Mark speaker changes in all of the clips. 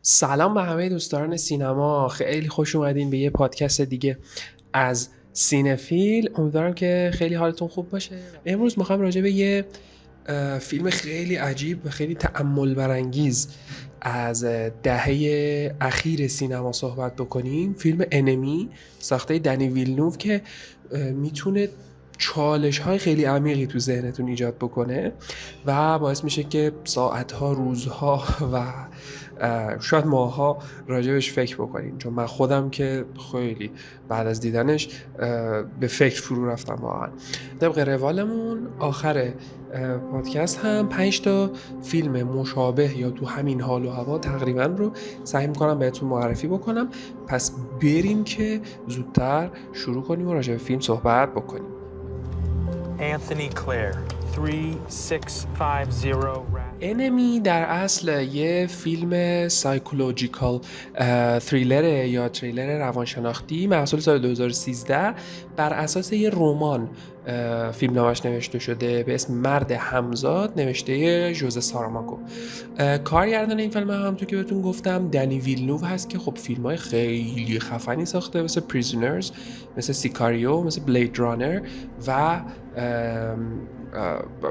Speaker 1: سلام به همه دوستان سینما، خیلی خوش اومدین به یه پادکست دیگه از سینفیل. امیدوارم که خیلی حالتون خوب باشه. امروز میخوام راجع به یه فیلم خیلی عجیب و خیلی تأمل برانگیز از دهه اخیر سینما صحبت بکنیم. فیلم انمی ساخته دنی ویلنوف که میتونه چالش های خیلی عمیقی تو ذهنتون ایجاد بکنه و باعث میشه که ساعتها، روزها و شاید ماها راجبش فکر بکنیم، چون من خودم که خیلی بعد از دیدنش به فکر فرو رفتم واقعا. طبق روالمون آخر پادکست هم 5 تا فیلم مشابه یا تو همین حال و هوا تقریبا رو سعی میکنم بهتون معرفی بکنم. پس بریم که زودتر شروع کنیم و راجع به فیلم صحبت بکنیم.
Speaker 2: Anthony Clare 3650
Speaker 1: انمی در اصل یه فیلم سایکولوژیکال تریلر یا تریلر روانشناختی محصول سال 2013 بر اساس یه رمان فیلم نامش نوشته شده به اسم مرد همزاد نوشته ژوزه ساراماگو. کارگردان این فیلم هم تو که بهتون گفتم دنی ویلنوف هست که خب فیلم های خیلی خفنی ساخته، مثل پریزنرز، مثل سیکاریو، مثل بلید رانر و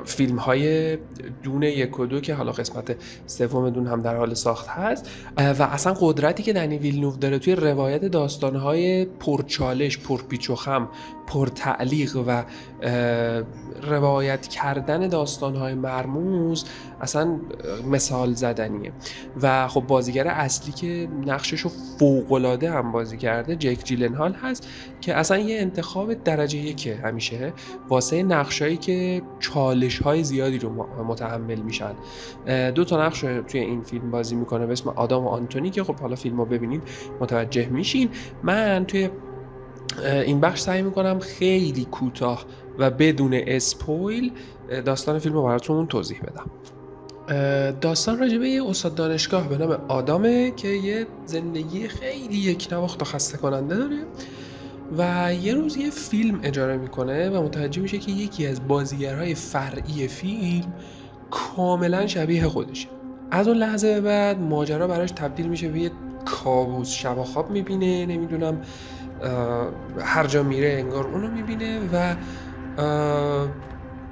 Speaker 1: فیلم های دون 1 و 2 که حالا قسمت سوم دون هم در حال ساخت هست. و اصلا قدرتی که دنی ویلنوف داره توی روایت داستانهای پرچالش، پرپیچ و خم، پرتعلیق و روایت کردن داستانهای مرموز اصلا مثال زدنیه. و خب بازیگر اصلی که نقشش رو فوق‌العاده هم بازی کرده جک جیلنهال هست که اصلا یه انتخاب درجه 1 همیشه واسه نقشایی که چالش‌های زیادی رو متحمل میشن. 2 تا نقش توی این فیلم بازی میکنه به اسم آدام و آنتونی که خب حالا فیلمو ببینید متوجه میشین. من توی این بخش سعی میکنم خیلی کوتاه و بدون اسپویل داستان فیلم رو براتون توضیح بدم. داستان راجبه یه استاد دانشگاه به نام آدامه که یه زندگی خیلی یکنواخت و خسته کننده داره و یه روز یه فیلم اجاره میکنه و متوجه میشه که یکی از بازیگرهای فرعی فیلم کاملا شبیه خودشه. از اون لحظه به بعد ماجرا براش تبدیل میشه به یه کابوس، شب و خواب میبینه، نمیدونم هر جا میره انگار اونو میبینه و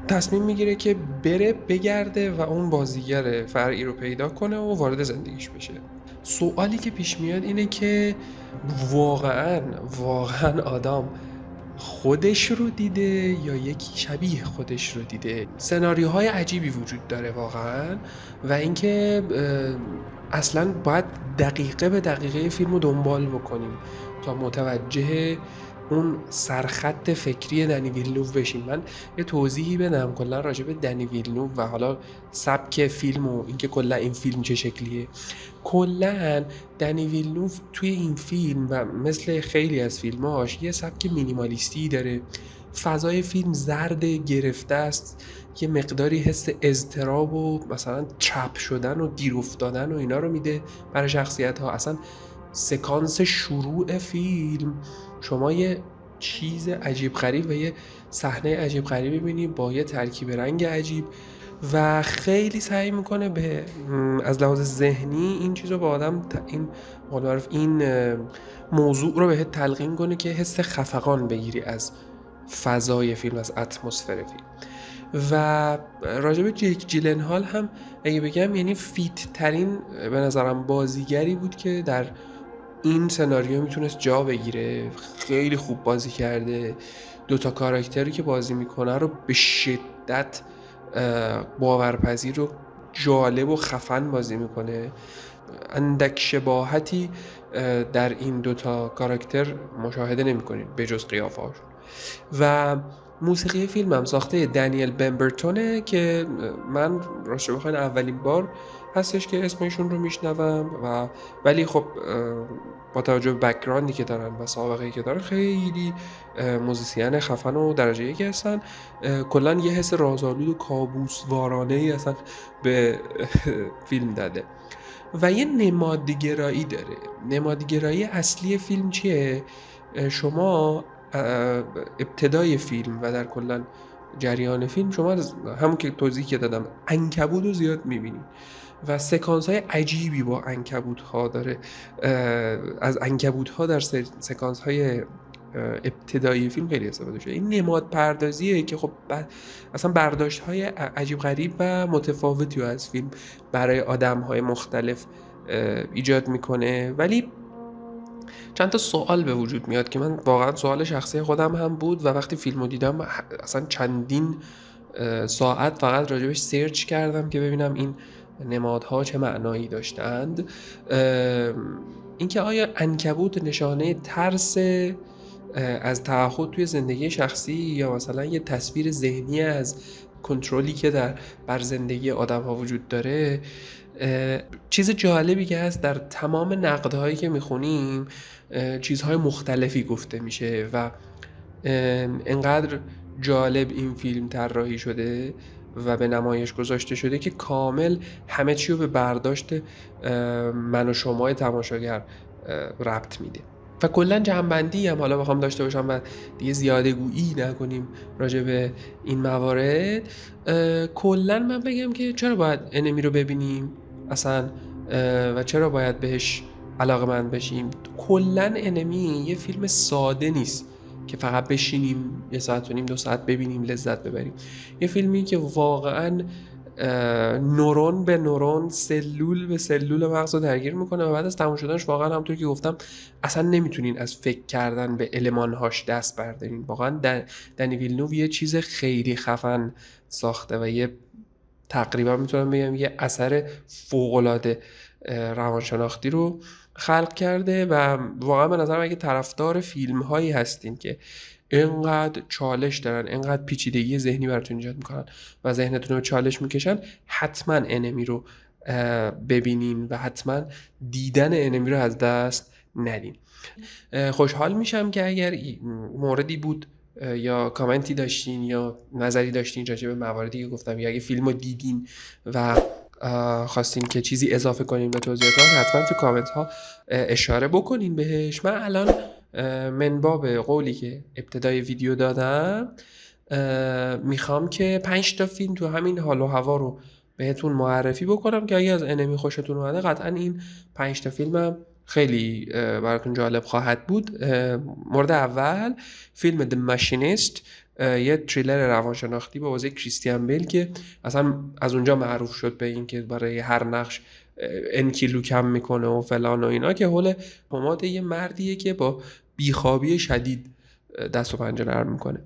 Speaker 1: تصمیم میگیره که بره بگرده و اون بازیگر فرعی رو پیدا کنه و وارد زندگیش بشه. سوالی که پیش میاد اینه که واقعا آدم خودش رو دیده یا یکی شبیه خودش رو دیده. سناریوهای عجیبی وجود داره واقعا و اینکه اصلا باید دقیقه به دقیقه فیلم رو دنبال بکنیم تا متوجه اون سرخط فکری دنی ویلنوف بشیم. من یه توضیحی بدم کلا راجع به دنی ویلنوف و حالا سبک فیلم و اینکه کلا این فیلم چه شکلیه. کلا دنی ویلنوف توی این فیلم و مثل خیلی از فیلماش یه سبک مینیمالیستی داره. فضای فیلم زرد گرفته است، یه مقداری حس اضطراب و مثلا چپ شدن و گیر افتادن و اینا رو میده برای شخصیت ها. اصلا سکانس شروع فیلم شما یه چیز عجیب غریب و یه صحنه عجیب غریب می‌بینی با یه ترکیب رنگ عجیب و خیلی سعی میکنه به از لحاظ ذهنی این چیز رو به آدم این موضوع رو بهت تلقین کنه که حس خفقان بگیری از فضای فیلم، از اتمسفر فیلم. و راجب جیک جیلنهال هم اگه بگم یعنی فیت ترین به نظرم بازیگری بود که در این سناریو میتونست جا بگیره. خیلی خوب بازی کرده، 2 تا کاراکتری که بازی میکنه رو به شدت باورپذیر و جالب و خفن بازی میکنه. اندک شباهتی در این 2 تا کاراکتر مشاهده نمی‌کنید به جز قیافه‌هاشون. و موسیقی فیلم هم ساخته دنیل بمبرتونه که من راستش بخواین اولین بار هستش که اسمشون رو میشنوم و ولی خب با توجه به بک‌گراندی که دارن و سابقه‌ای که دارن خیلی موزیسین خفن و درجه 1 هستن. کلا یه حس رازآلود و کابوس وارانه ای اصلا به فیلم داده و یه نمادگرایی داره. نمادگرایی اصلی فیلم چیه؟ شما ابتدای فیلم و در کلا جریان فیلم شما همون که توضیحی که دادم عنکبوت رو زیاد میبینید و سکانس های عجیبی با عنکبوت ها داره. از عنکبوت ها در سکانس های ابتدایی فیلم خیلی استفاده شده. این نماد پردازیه که خب اصلا برداشت های عجیب غریب و متفاوتی رو از فیلم برای آدم های مختلف ایجاد میکنه. ولی چند تا سوال به وجود میاد که من واقعا سوال شخصی خودم هم بود و وقتی فیلمو دیدم اصلا چندین ساعت فقط راجبش سرچ کردم که ببینم این نمادها چه معنایی داشتند. اینکه آیا عنکبوت نشانه ترس از تعهد توی زندگی شخصی یا مثلا یه تصویر ذهنی از کنترلی که بر زندگی آدم ها وجود داره. چیز جالبی که هست در تمام نقدهایی که میخونیم چیزهای مختلفی گفته میشه و انقدر جالب این فیلم طراحی شده و به نمایش گذاشته شده که کامل همه چی رو به برداشت من و شمای تماشاگر ربط میده. و کلا جنبندی هم حالا بخوام داشته باشم و دیگه زیاده گویی نکنیم راجع به این موارد، کلا من بگم که چرا باید انمی رو ببینیم اصلا و چرا باید بهش علاقه‌مند بشیم. کلا انمی یه فیلم ساده نیست که فقط بشینیم 1.5 ساعت 2 ساعت ببینیم لذت ببریم. یه فیلمی که واقعاً نورون به نورون، سلول به سلول مغز رو درگیر میکنه و بعد از تموم شدنش واقعا همونطور که گفتم اصلا نمیتونین از فکر کردن به المانهاش دست بردارین. واقعا دنی ویلنوو یه چیز خیلی خفن ساخته و یه تقریبا میتونم بگم یه اثر فوق‌العاده روانشناختی رو خلق کرده و واقعا به نظرم اگه طرفدار فیلم هایی هستین که اینقدر چالش دارن، اینقدر پیچیدگی ذهنی براتون ایجاد میکنن و ذهنتون رو به چالش میکشن، حتما انمی رو ببینین و حتما دیدن انمی رو از دست ندین. خوشحال میشم که اگر موردی بود یا کامنتی داشتین یا نظری داشتین راجع به مواردی که گفتم یا اگه فیلمو دیدین و خواستین که چیزی اضافه کنین به توضیحاتم، حتما تو کامنت ها اشاره بکنین بهش. من الان من باب قولی که ابتدای ویدیو دادم میخوام که 5 تا فیلم تو همین حال و هوا رو بهتون معرفی بکنم که اگه از انمی خوشتون اومده قطعا این 5 تا فیلمم خیلی براتون جالب خواهد بود. مورد اول فیلم The Machinist، یه تریلر روانشناختی با بازی کریستیان بیل که اصلا از اونجا معروف شد به این که برای هر نقش ان کیلو کم میکنه و فلان و اینا، که حول پماد یه مردیه که با بیخوابی شدید دست و پنجه نرم میکنه.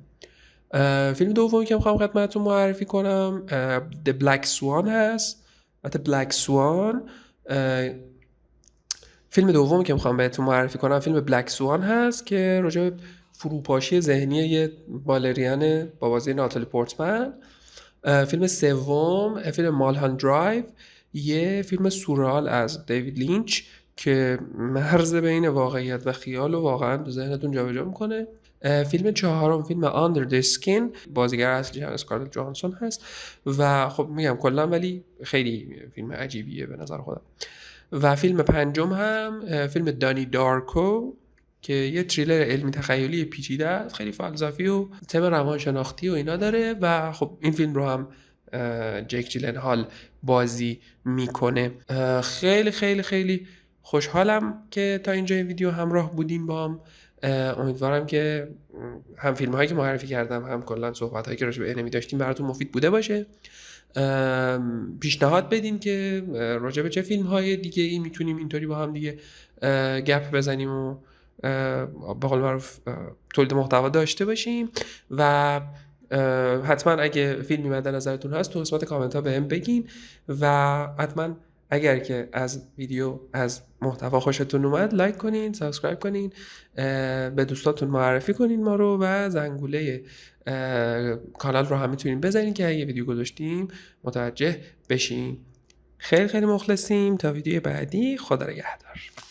Speaker 1: فیلم دومی که میخوام خدمتتون معرفی کنم The Black Swan هست. Black Swan فیلم دومی که میخوام بهتون معرفی کنم فیلم Black Swan هست که راجع به فروپاشی ذهنی یه بالرین با بازی ناتالی پورتمن. فیلم سوم فیلم مالهاند درایو، یه فیلم سورئال از دیوید لینچ که مرز بین واقعیت و خیال رو واقعا تو ذهنتون جابجا میکنه. فیلم چهارم فیلم آندر دی اسکین، بازیگر اصلی هم اسکارلت جوهانسون هست و خب میگم کلا ولی خیلی فیلم عجیبیه به نظر خودم. و فیلم پنجم هم فیلم دانی دارکو که یه تریلر علمی تخیلی پیچیده است، خیلی فلسفی و تم روانشناختی و اینا داره و خب این فیلم رو هم جک جیلنهال بازی میکنه. خیلی خیلی خیلی خوشحالم که تا اینجا ویدیو همراه بودین با هم. امیدوارم که هم فیلم هایی که معرفی کردم هم کلا صحبت هایی که راجع به انمی داشتیم براتون مفید بوده باشه. پیشنهاد بدین که راجع به چه فیلم های دیگه ای میتونیم اینطوری با هم دیگه گپ بزنیم و به قول معروف تولید محتوا داشته باشیم و حتما اگه فیلمی مد نظرتون هست تو قسمت کامنت ها بهم بگین و حتما اگر که از ویدیو از محتوا خوشتون اومد لایک کنین، سابسکرایب کنین، به دوستاتون معرفی کنین ما رو و زنگوله کانال رو هم میتونین بزنین که اگه ویدیو گذاشتیم متوجه بشین. خیلی خیلی مخلصیم. تا ویدیو بعدی، خدا نگهدار.